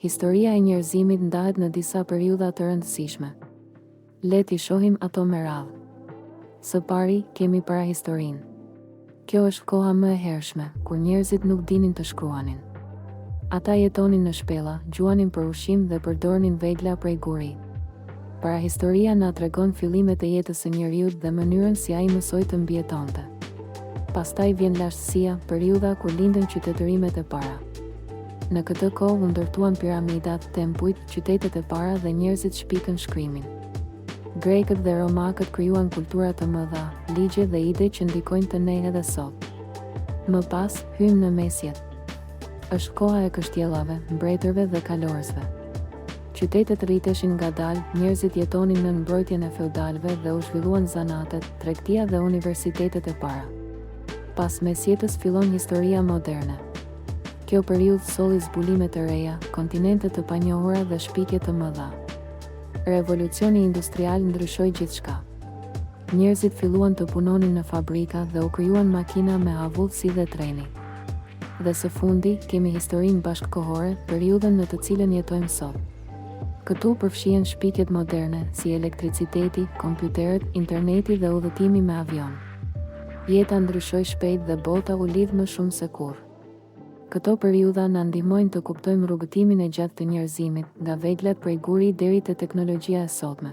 Historia e njerëzimit ndahet në disa periudha të rëndësishme. Le t'i shohim ato me radhë. Së pari, kemi parahistorinë. Kjo është koha më e hershme, kur njerëzit nuk dinin të shkruanin. Ata jetonin në shpella, gjuanin për ushqim dhe përdornin vegla prej guri. Parahistoria na tregon fillimet e jetës së njeriut dhe mënyrën si ai mësoi të mbijetonte. Pastaj vjen lashtësia, periudha kur lindën qytetërimet e para. Në këtë kohë u ndërtuan piramidat, tempujt, qytetet e para dhe njerëzit shpikën shkrimin. Grekët dhe romakët krijuan kultura të mëdha, ligje dhe ide që ndikojnë të ne edhe sot. Më pas, hymë në mesjet. Është koha e kështjellave, mbretërve dhe kalorësve. Qytetet rriteshin ngadalë, njerëzit jetonin në mbrojtjen e feudalëve dhe u zhvilluan zanatet, tregtia dhe universitetet e para. Pas mesjetës fillon historia moderne. Kjo periudhë solli zbulime të reja, kontinente të panjohura dhe shpikje të mëdha. Revolucioni industrial ndryshoi gjithçka. Njerëzit filluan të punonin në fabrika dhe u krijuan makina me avull si dhe treni. Dhe së fundi, kemi historinë bashkëkohore, periudhën në të cilën jetojmë sot. Këtu përfshihen shpikjet moderne, si elektriciteti, kompjuterët, interneti dhe udhëtimi me avion. Jeta ndryshoi shpejt dhe bota u lidh më shumë se kurrë. Këto periudha na ndihmojnë të kuptojmë rrugëtimin e gjatë të njerëzimit, nga veglat prej guri deri te teknologjia e sotme.